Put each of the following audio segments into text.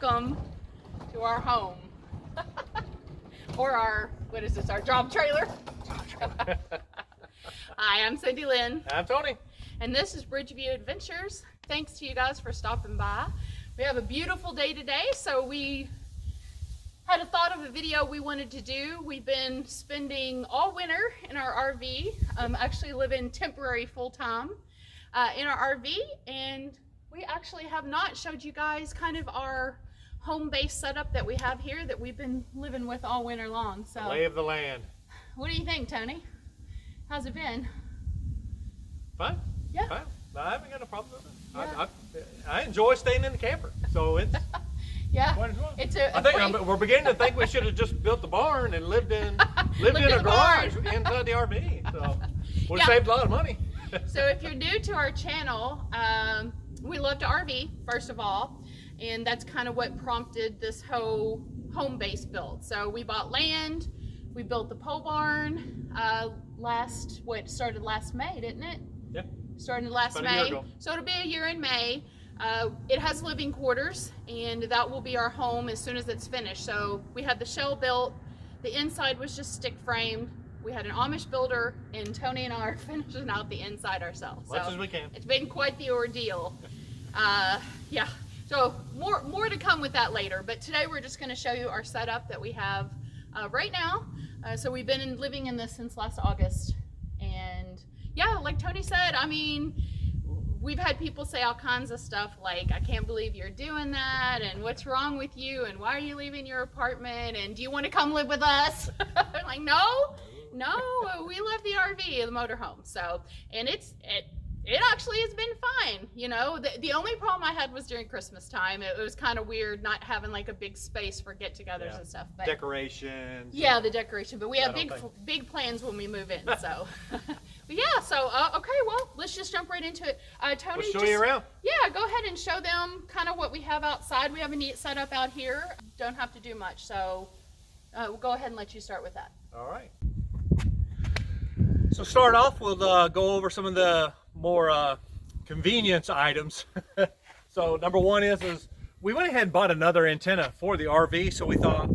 welcome to our home. Or our, what is this, our job trailer? Hi, I'm Cindy Lynn. I'm Tony. And this is Bridgeview Adventures. Thanks to you guys for stopping by. We have a beautiful day today, so we had a thought of a video we wanted to do. We've been spending all winter in our RV, actually living temporary full-time in our RV, and we actually have not showed you guys kind of our home base setup that we have here that we've been living with all winter long. So, Lay of the land. What do you think, Tony? How's it been? Fine. Yeah. Fine. I haven't got a problem with it. Yeah. I enjoy staying in the camper, so it's yeah. quite enjoyable. It's we're beginning to think we should have just built the barn and lived in a garage inside the RV. So we saved a lot of money. So if you're new to our channel, we love to RV first of all, and that's kind of what prompted this whole home base build. So we bought land, we built the Polebarn started last May, didn't it? Yeah. Started last May, so it'll be a year in May. It has living quarters, and that will be our home as soon as it's finished. So we had the shell built, the inside was just stick framed. We had an Amish builder, and Tony and I are finishing out the inside ourselves. Much as we can. It's been quite the ordeal. Yeah, so more to come with that later, but today we're just going to show you our setup that we have right now. So we've been living in this since last August, and yeah, like Tony said, I mean, we've had people say all kinds of stuff like, I can't believe you're doing that, and what's wrong with you, and why are you leaving your apartment, and do you want to come live with us? I'm like, no, we love the RV, the motorhome. So, and it actually has been fine. You know, the only problem I had was during Christmas time. It was kind of weird not having like a big space for get-togethers and stuff. But decorations. Yeah, the decoration. But we have big plans when we move in. So, but yeah. So okay, well, let's just jump right into it. Tony, We'll show you around. Yeah, go ahead and show them kind of what we have outside. We have a neat setup out here. Don't have to do much. So we'll go ahead and let you start with that. All right. So start off, we'll go over some of the more convenience items. So number one is we went ahead and bought another antenna for the RV. So we thought,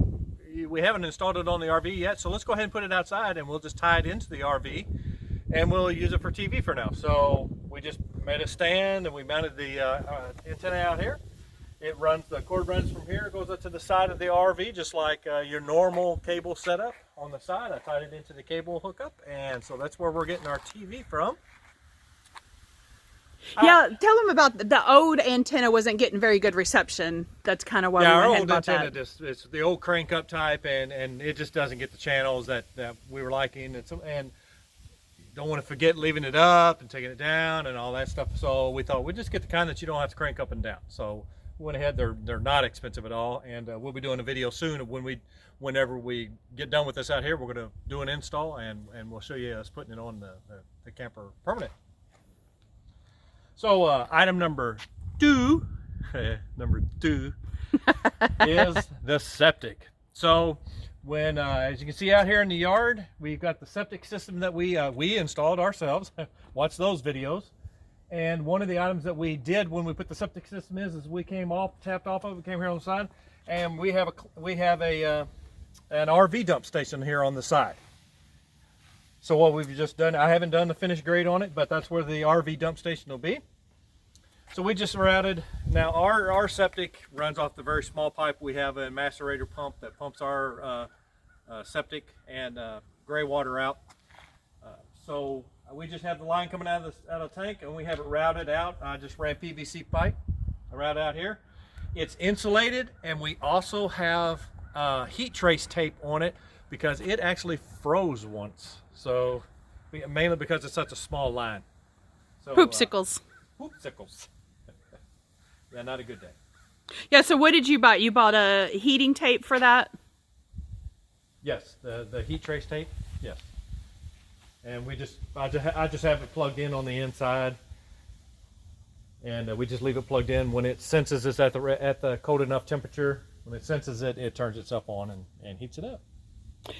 we haven't installed it on the RV yet, so let's go ahead and put it outside, and we'll just tie it into the RV, and we'll use it for TV for now. So we just made a stand, and we mounted the antenna out here. It runs, the cord runs from here, goes up to the side of the RV, just like your normal cable setup on the side. I tied it into the cable hookup, and so that's where we're getting our TV from. Yeah, tell them about the old antenna wasn't getting very good reception. That's kind of why we went ahead and bought that. Yeah, our old antenna, it's the old crank up type, and it just doesn't get the channels that we were liking, and don't want to forget leaving it up and taking it down and all that stuff. So we thought we'd just get the kind that you don't have to crank up and down. So we went ahead. They're not expensive at all, and we'll be doing a video soon of whenever we get done with this out here. We're going to do an install, and we'll show you us putting it on the camper permanent. So item number two is the septic. So when, as you can see out here in the yard, we've got the septic system that we installed ourselves. Watch those videos. And one of the items that we did when we put the septic system is we tapped off of it, came here on the side, and we have an RV dump station here on the side. So what we've just done, I haven't done the finished grade on it, but that's where the RV dump station will be. So we just routed, now our septic runs off the very small pipe. We have a macerator pump that pumps our septic and gray water out. So we just have the line coming out of the tank, and we have it routed out. I just ran PVC pipe right out here. It's insulated, and we also have heat trace tape on it because it actually froze once. So mainly because it's such a small line. So, Poopsicles. Poopsicles. Yeah, not a good day. Yeah, so what did you buy? You bought a heating tape for that? Yes, the heat trace tape. Yes. And I just have it plugged in on the inside, and we just leave it plugged in. When it senses it's at the cold enough temperature, when it senses it, it turns itself on and heats it up.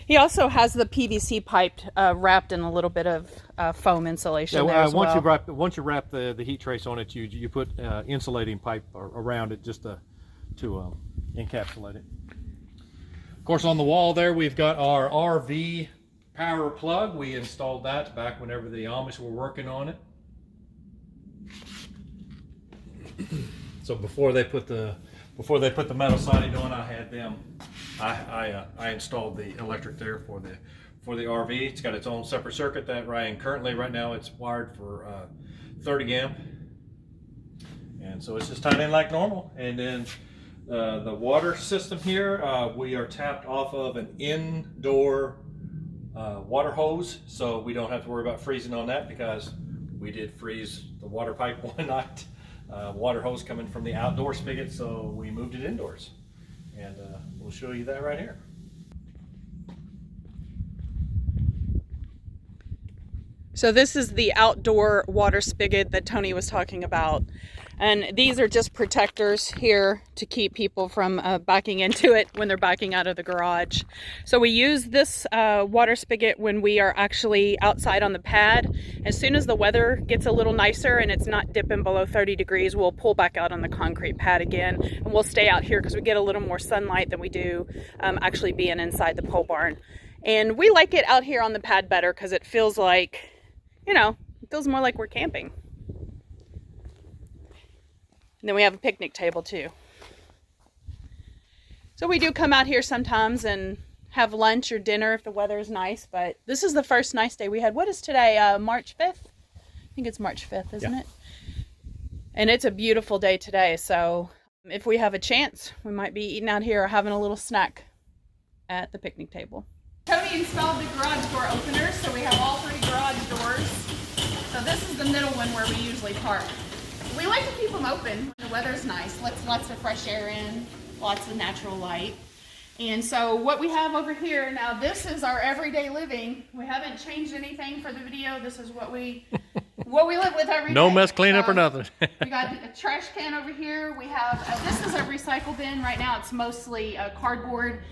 He also has the PVC pipe wrapped in a little bit of foam insulation there as well. Once you wrap the heat trace on it, you put insulating pipe around it just to encapsulate it. Of course, on the wall there, we've got our RV power plug. We installed that back whenever the Amish were working on it. So before they put the metal siding on, I had them. I installed the electric there for the RV. It's got its own separate circuit that currently right now it's wired for 30 amp, and so it's just tied in like normal. And then the water system here, we are tapped off of an indoor water hose, so we don't have to worry about freezing on that, because we did freeze the water pipe one night. Water hose coming from the outdoor spigot, so we moved it indoors, and we'll show you that right here. So this is the outdoor water spigot that Tony was talking about. And these are just protectors here to keep people from backing into it when they're backing out of the garage. So we use this water spigot when we are actually outside on the pad. As soon as the weather gets a little nicer and it's not dipping below 30 degrees, we'll pull back out on the concrete pad again. And we'll stay out here because we get a little more sunlight than we do actually being inside the pole barn. And we like it out here on the pad better because it feels like, you know, it feels more like we're camping. And then we have a picnic table too. So we do come out here sometimes and have lunch or dinner if the weather is nice, but this is the first nice day we had. What is today, March 5th? I think it's March 5th, isn't it? And it's a beautiful day today, so if we have a chance, we might be eating out here or having a little snack at the picnic table. Tony installed the garage door openers, so we have all 3 garage doors. So this is the middle one where we usually park. We like to keep them open when the weather's nice, lets lots of fresh air in, lots of natural light. And so what we have over here, now this is our everyday living. We haven't changed anything for the video. This is what we live with every day. No mess cleanup or nothing. We got a trash can over here. We have, this is a recycle bin. Right now it's mostly cardboard.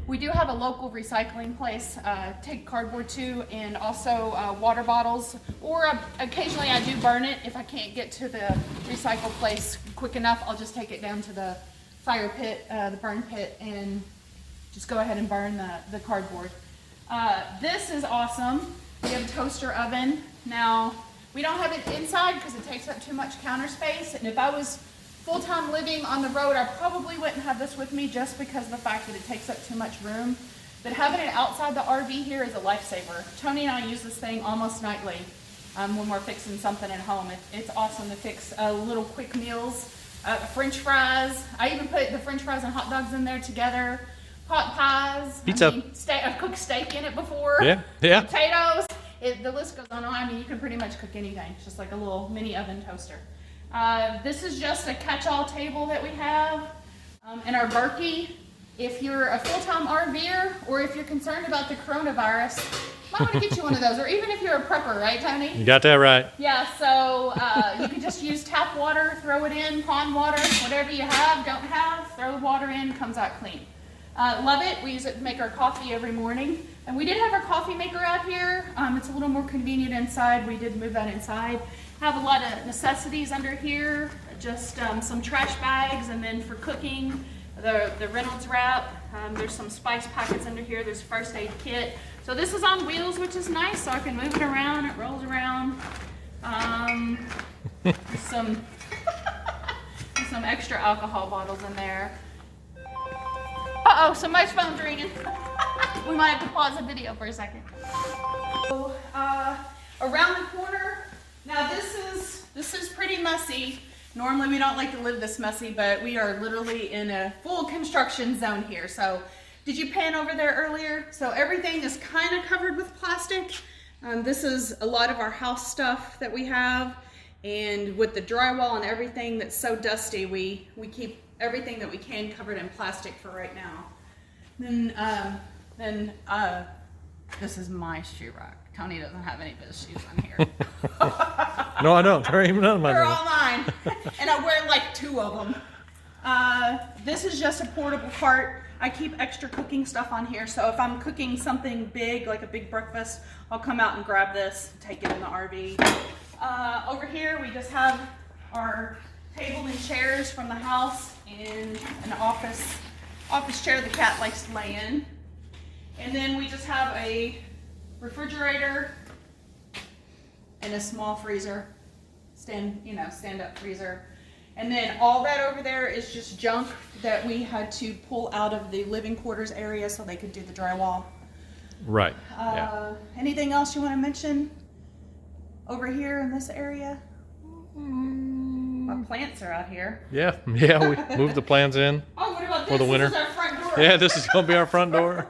We do have a local recycling place, take cardboard to, and also water bottles, or occasionally I do burn it. If I can't get to the recycle place quick enough, I'll just take it down to the fire pit, the burn pit, and just go ahead and burn the cardboard. This is awesome. We have a toaster oven. Now, we don't have it inside because it takes up too much counter space, and if I was full-time living on the road, I probably wouldn't have this with me just because of the fact that it takes up too much room. But having it outside the RV here is a lifesaver. Tony and I use this thing almost nightly when we're fixing something at home. It's awesome to fix little quick meals, French fries. I even put the French fries and hot dogs in there together. Pot pies. Pizza. I've cooked steak in it before. Yeah. Potatoes. The list goes on. I mean, you can pretty much cook anything. It's just like a little mini oven toaster. This is just a catch-all table that we have in our Berkey. If you're a full-time RVer or if you're concerned about the coronavirus, might want to get you one of those. Or even if you're a prepper, right, Tony? You got that right. Yeah, so you can just use tap water, throw it in, pond water, whatever you have, don't have, throw the water in, comes out clean. Love it. We use it to make our coffee every morning. And we did have our coffee maker out here. It's a little more convenient inside. We did move that inside. Have a lot of necessities under here, just some trash bags, and then for cooking, the Reynolds wrap. There's some spice packets under here. There's a first aid kit. So this is on wheels, which is nice, so I can move it around. It rolls around. Some extra alcohol bottles in there. Uh-oh, somebody's phone's ringing. We might have to pause the video for a second. So, around the corner, now this is pretty messy. Normally we don't like to live this messy, but we are literally in a full construction zone here. So did you pan over there earlier? So everything is kind of covered with plastic. This is a lot of our house stuff that we have. And with the drywall and everything that's so dusty, we keep everything that we can covered in plastic for right now. Then this is my shoe rack. Tony doesn't have any of his shoes on here. No, I don't. There ain't even none of mine. They're all mine. And I wear like 2 of them. This is just a portable cart. I keep extra cooking stuff on here. So if I'm cooking something big, like a big breakfast, I'll come out and grab this, take it in the RV. Over here, we just have our table and chairs from the house and an office office chair the cat likes to lay in. And then we just have a refrigerator and a small freezer, stand-up freezer. And then all that over there is just junk that we had to pull out of the living quarters area so they could do the drywall. Right. Anything else you want to mention over here in this area? My plants are out here. Yeah, we moved the plants in. Oh, what about this? For the winter. This is our front door. Yeah, this is going to be our front door.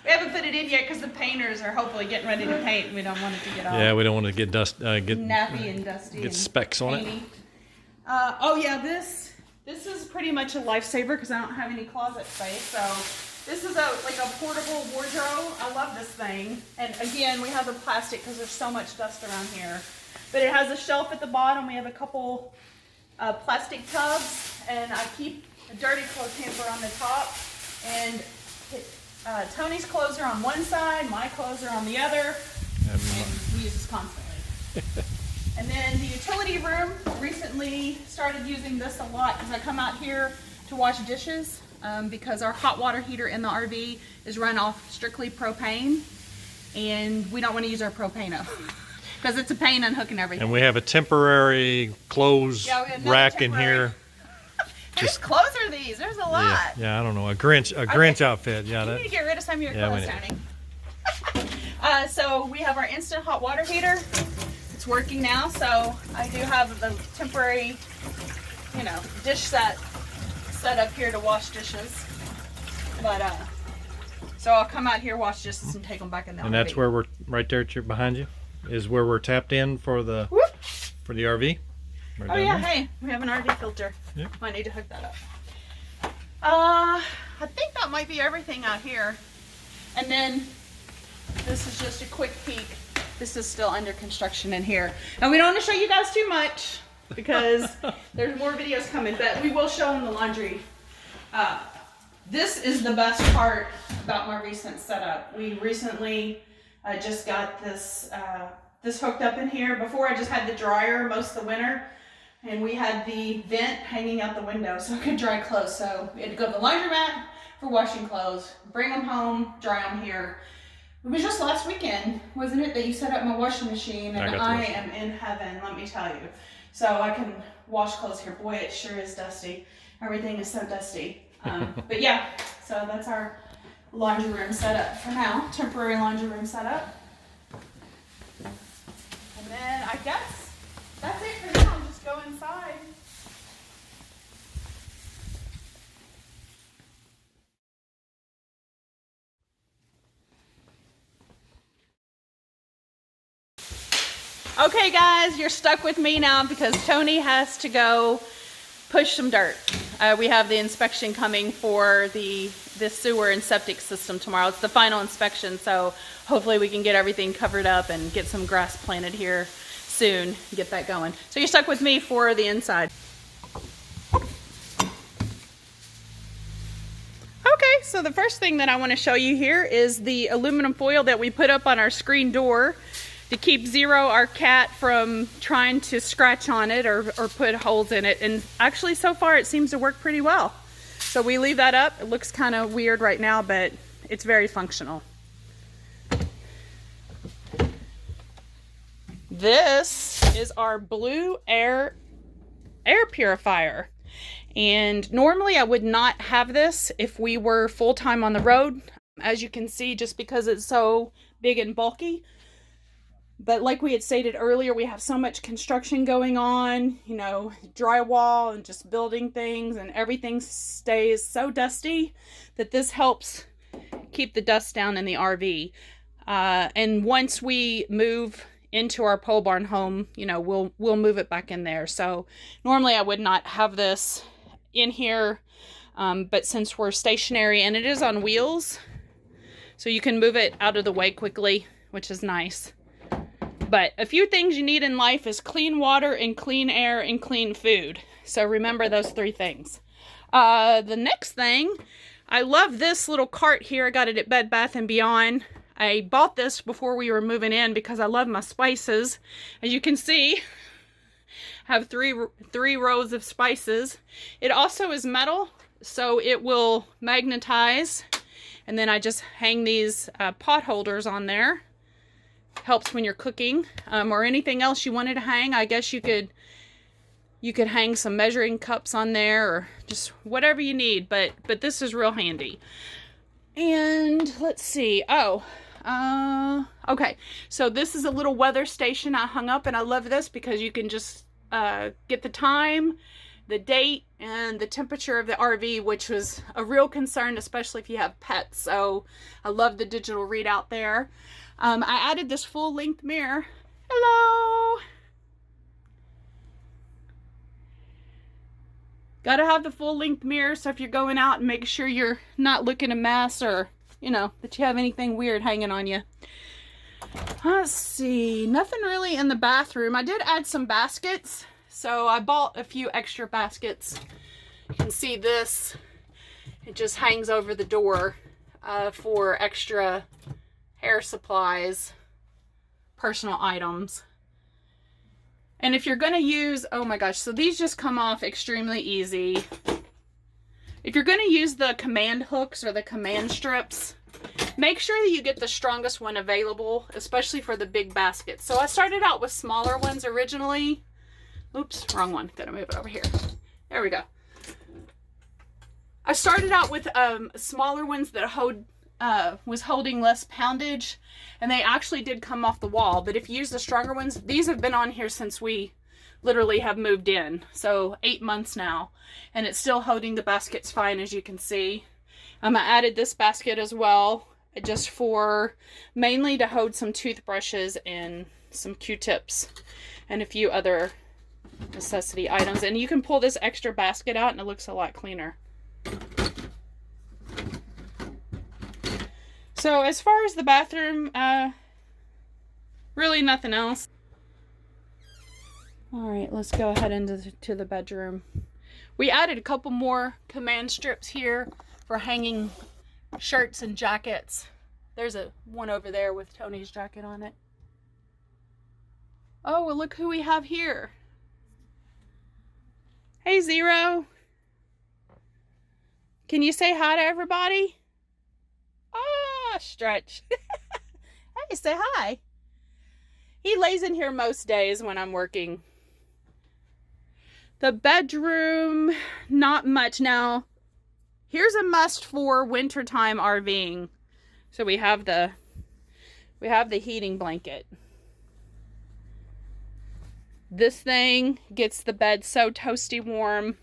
We haven't put it in yet because the painters are hopefully getting ready to paint. We don't want it to get all Yeah, we don't want to get nappy and dusty. Get specks on painty. Oh yeah, this is pretty much a lifesaver because I don't have any closet space. So this is like a portable wardrobe. I love this thing. And again, we have the plastic because there's so much dust around here. But it has a shelf at the bottom. We have a couple plastic tubs, and I keep a dirty clothes hamper on the top. And Tony's clothes are on one side, my clothes are on the other, and we use this constantly. And then the utility room, recently started using this a lot because I come out here to wash dishes because our hot water heater in the RV is run off strictly propane, and we don't want to use our propano because it's a pain unhooking everything. And we have a temporary clothes rack in here. Whose clothes are these? There's a lot. Yeah, I don't know. A Grinch outfit. Yeah, you need to get rid of some of your clothes, Tony. So we have our instant hot water heater. It's working now, so I do have the temporary, dish set up here to wash dishes. But so I'll come out here, wash dishes, and take them back in the RV. And that's where we're right there behind you, is where we're tapped in for the RV. Right oh yeah, there. hey, we have an RV filter. Yep. I need to hook that up. I think that might be everything out here. And then this is just a quick peek. This is still under construction in here. And we don't want to show you guys too much because there's more videos coming, but we will show them the laundry. This is the best part about my recent setup. We recently just got this hooked up in here. Before I just had the dryer most of the winter. And we had the vent hanging out the window so I could dry clothes. So we had to go to the laundromat for washing clothes, bring them home, dry them here. It was just last weekend, wasn't it, that you set up my washing machine? And I am in heaven, let me tell you. So I can wash clothes here. Boy, it sure is dusty. Everything is so dusty. But yeah, so that's our laundry room setup for now. Temporary laundry room setup. And then I guess that's it for now. Just go inside. Okay guys, you're stuck with me now because Tony has to go push some dirt. We have the inspection coming for the sewer and septic system tomorrow. It's the final inspection, so hopefully we can get everything covered up and get some grass planted here soon, get that going. So you're stuck with me for the inside. Okay, so the first thing that I want to show you here is the aluminum foil that we put up on our screen door to keep Zero, our cat, from trying to scratch on it or put holes in it. And actually so far it seems to work pretty well. So we leave that up. It looks kind of weird right now, but it's very functional. This is our blue air purifier. And normally I would not have this if we were full-time on the road, as you can see, just because it's so big and bulky. But like we had stated earlier, we have so much construction going on, drywall and just building things, and everything stays so dusty that this helps keep the dust down in the RV. And once we move into our Polebarn home, we'll move it back in there. So normally I would not have this in here, but since we're stationary and it is on wheels, so you can move it out of the way quickly, which is nice. But a few things you need in life is clean water and clean air and clean food. So remember those three things. The next thing, I love this little cart here. I got it at Bed Bath & Beyond. I bought this before we were moving in because I love my spices. As you can see, I have three rows of spices. It also is metal, so it will magnetize, and then I just hang these pot holders on there. Helps when you're cooking, or anything else you wanted to hang. I guess you could hang some measuring cups on there, or just whatever you need, but this is real handy. And let's see, okay, so this is a little weather station I hung up, and I love this because you can just get the time, the date, and the temperature of the RV, which was a real concern, especially if you have pets. So I love the digital readout there. I added this full-length mirror. Hello! Gotta have the full-length mirror, so if you're going out, and make sure you're not looking a mess, or, you know, that you have anything weird hanging on you. Let's see, nothing really in the bathroom. I did add some baskets, so I bought a few extra baskets. You can see this, it just hangs over the door for extra hair supplies, personal items. And if you're gonna use, oh my gosh, so these just come off extremely easy. If you're gonna use the command hooks or the command strips, make sure that you get the strongest one available, especially for the big baskets. So I started out with smaller ones originally. Oops, wrong one. Gotta move it over here. There we go. I started out with smaller ones that was holding less poundage, and they actually did come off the wall. But if you use the stronger ones, these have been on here since we literally have moved in, so 8 months now, and it's still holding the baskets fine, as you can see. I added this basket as well, just for mainly to hold some toothbrushes and some Q-tips and a few other necessity items. And you can pull this extra basket out and it looks a lot cleaner. So as far as the bathroom, really nothing else. All right, let's go ahead into the bedroom. We added a couple more command strips here for hanging shirts and jackets. There's one over there with Tony's jacket on it. Oh, well, look who we have here. Hey, Zero. Can you say hi to everybody? Ah, Stretch. Hey, say hi. He lays in here most days when I'm working. The bedroom, not much. Now, here's a must for wintertime RVing. So we have the heating blanket. This thing gets the bed so toasty warm.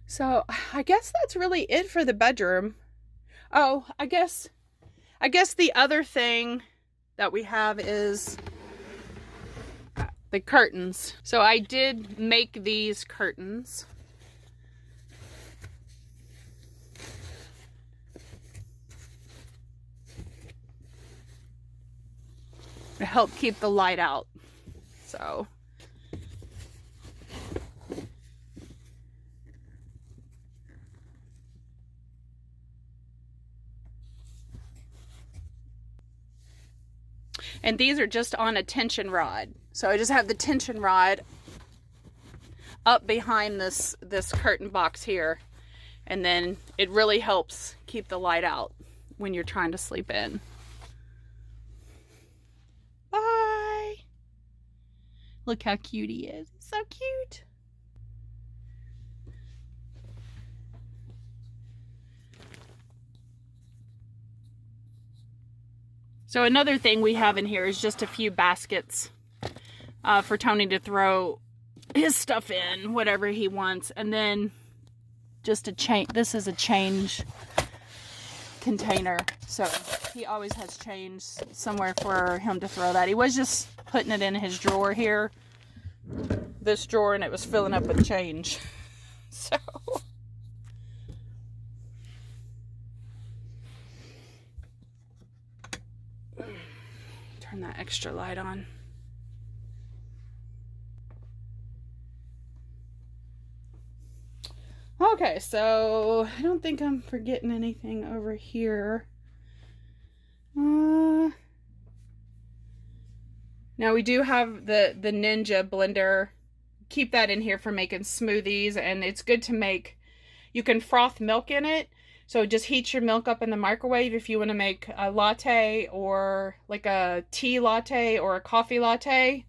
So I guess that's really it for the bedroom. Oh, I guess the other thing that we have is the curtains. So I did make these curtains. To help keep the light out. So and these are just on a tension rod. So I just have the tension rod up behind this curtain box here. And then it really helps keep the light out when you're trying to sleep in. Bye. Look how cute he is. He's so cute. So another thing we have in here is just a few baskets for Tony to throw his stuff in, whatever he wants. And then just a change. This is a change container. So he always has change somewhere for him to throw that. He was just putting it in his drawer here. This drawer, and it was filling up with change. So turn that extra light on. Okay, Okay, so I don't think I'm forgetting anything over here. Now we do have the Ninja blender. Keep that in here for making smoothies, and it's good to make. You can froth milk in it, so just heat your milk up in the microwave if you want to make a latte or like a tea latte or a coffee latte.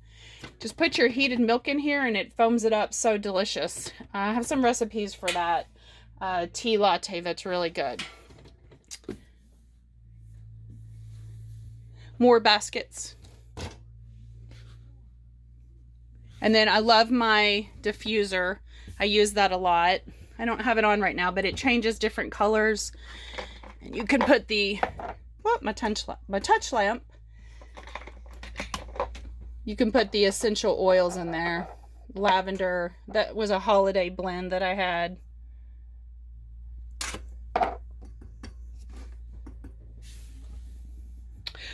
Just put your heated milk in here and it foams it up. So delicious. I have some recipes for that tea latte that's really good. More baskets. And then I love my diffuser. I use that a lot. I don't have it on right now, but it changes different colors. And you can put the, my touch lamp. You can put the essential oils in there. Lavender. That was a holiday blend that I had.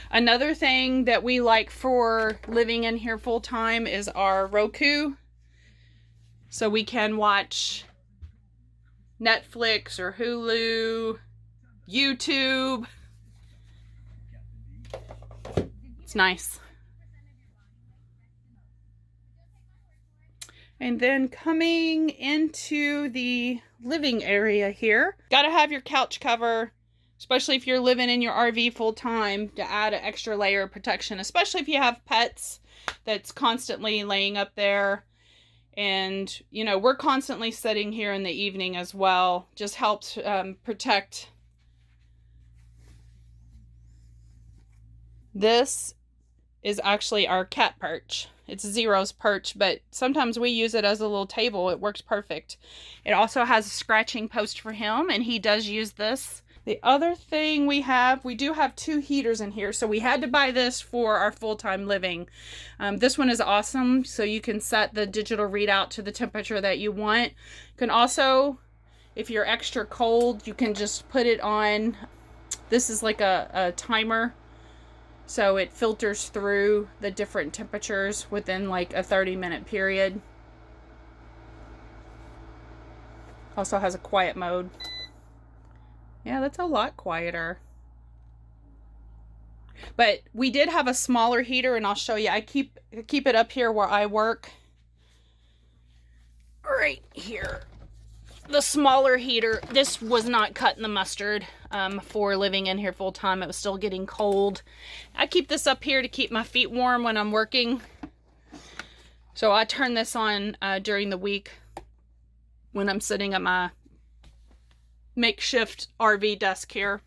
Another thing that we like for living in here full time is our Roku. So we can watch Netflix or Hulu, YouTube. It's nice. And then coming into the living area here, gotta have your couch cover, especially if you're living in your RV full time, to add an extra layer of protection, especially if you have pets that's constantly laying up there. And, you know, we're constantly sitting here in the evening as well. Just helps protect. This is actually our cat perch. It's Zero's perch, but sometimes we use it as a little table. It works perfect. It also has a scratching post for him, and he does use this. The other thing we do have 2 heaters in here, so we had to buy this for our full-time living. This one is awesome, so you can set the digital readout to the temperature that you want. You can also, if you're extra cold, you can just put it on. This is like a timer. So it filters through the different temperatures within like a 30-minute period. Also has a quiet mode. Yeah, that's a lot quieter. But we did have a smaller heater, and I'll show you. I keep it up here where I work. Right here. The smaller heater. This was not cutting the mustard for living in here full time. It was still getting cold. I keep this up here to keep my feet warm when I'm working. So I turn this on during the week when I'm sitting at my makeshift RV desk here.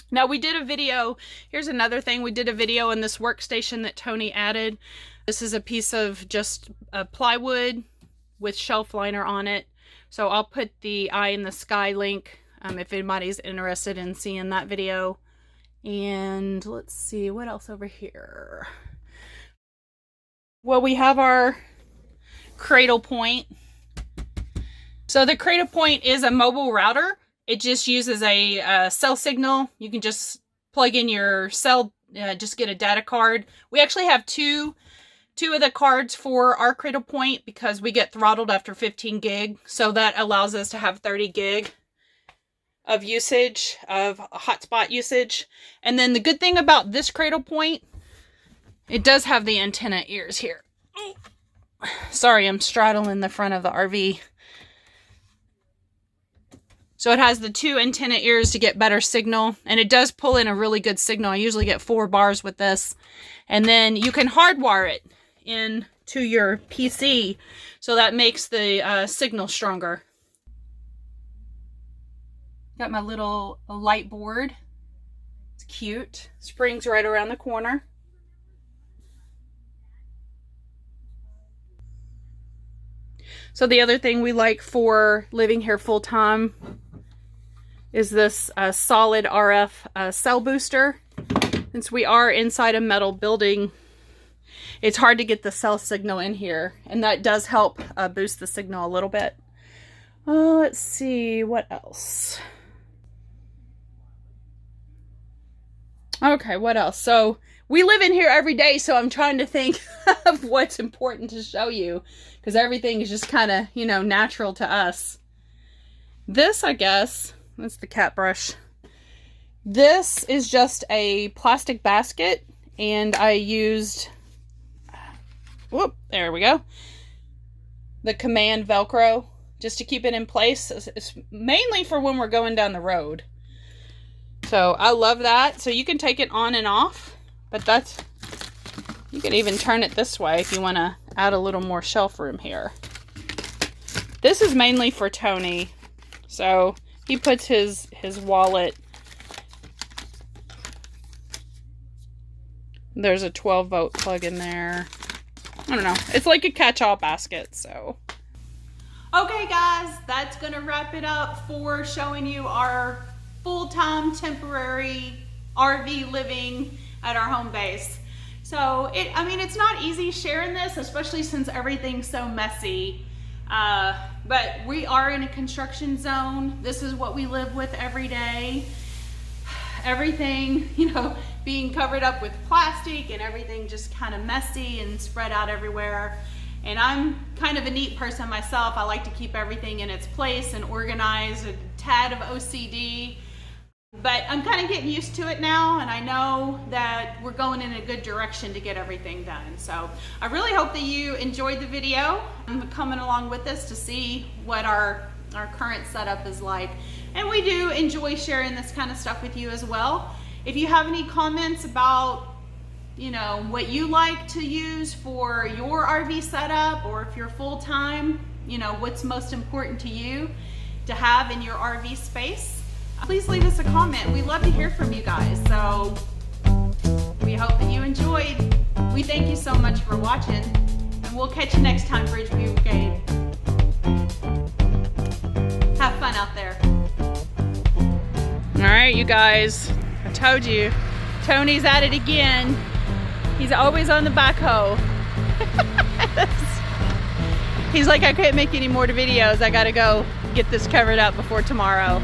Now we did a video. Here's another thing. We did a video on this workstation that Tony added. This is a piece of just plywood with shelf liner on it. So I'll put the Eye in the Sky link if anybody's interested in seeing that video. And let's see, what else over here? Well, we have our Cradle Point. So the Cradle Point is a mobile router. It just uses a cell signal. You can just plug in your cell, just get a data card. We actually have two of the cards for our Cradle Point because we get throttled after 15 gig. So that allows us to have 30 gig of usage, of hotspot usage. And then the good thing about this Cradle Point, it does have the antenna ears here. Sorry, I'm straddling the front of the RV. So it has the 2 antenna ears to get better signal, and it does pull in a really good signal. I usually get 4 bars with this. And then you can hardwire it into your PC, so that makes the signal stronger. Got my little light board. It's cute. Springs right around the corner. So the other thing we like for living here full time is this solid RF cell booster. Since we are inside a metal building, it's hard to get the cell signal in here, and that does help boost the signal a little bit. Let's see, what else? Okay, what else? So we live in here every day, so I'm trying to think of what's important to show you, because everything is just kind of, you know, natural to us. This, I guess, that's the cat brush. This is just a plastic basket, and I used, whoop, there we go, the Command Velcro just to keep it in place. It's mainly for when we're going down the road. So I love that. So you can take it on and off, but that's, you can even turn it this way if you want to add a little more shelf room here. This is mainly for Tony. So he puts his wallet. There's a 12-volt plug in there. I don't know. It's like a catch-all basket, so. Okay, guys, that's going to wrap it up for showing you our full-time temporary RV living at our home base. So, I mean, it's not easy sharing this, especially since everything's so messy. But we are in a construction zone. This is what we live with every day. Everything, you know, being covered up with plastic and everything just kind of messy and spread out everywhere. And I'm kind of a neat person myself. I like to keep everything in its place and organized, a tad of OCD. But I'm kind of getting used to it now, and I know that we're going in a good direction to get everything done. So I really hope that you enjoyed the video. I'm coming along with us to see what our current setup is like. And we do enjoy sharing this kind of stuff with you as well. If you have any comments about, you know, what you like to use for your RV setup, or if you're full-time, you know, what's most important to you to have in your RV space, please leave us a comment. We love to hear from you guys. So we hope that you enjoyed. We thank you so much for watching, and we'll catch you next time, Bridgeview Brigade. Have fun out there. All right, you guys, I told you, Tony's at it again. He's always on the backhoe. He's like, I can't make any more videos. I gotta go get this covered up before tomorrow.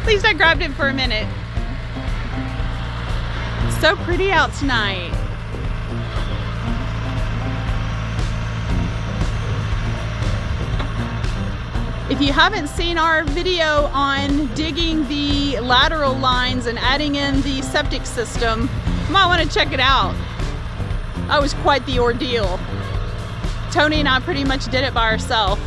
At least I grabbed it for a minute. It's so pretty out tonight. If you haven't seen our video on digging the lateral lines and adding in the septic system, you might want to check it out. That was quite the ordeal. Tony and I pretty much did it by ourselves.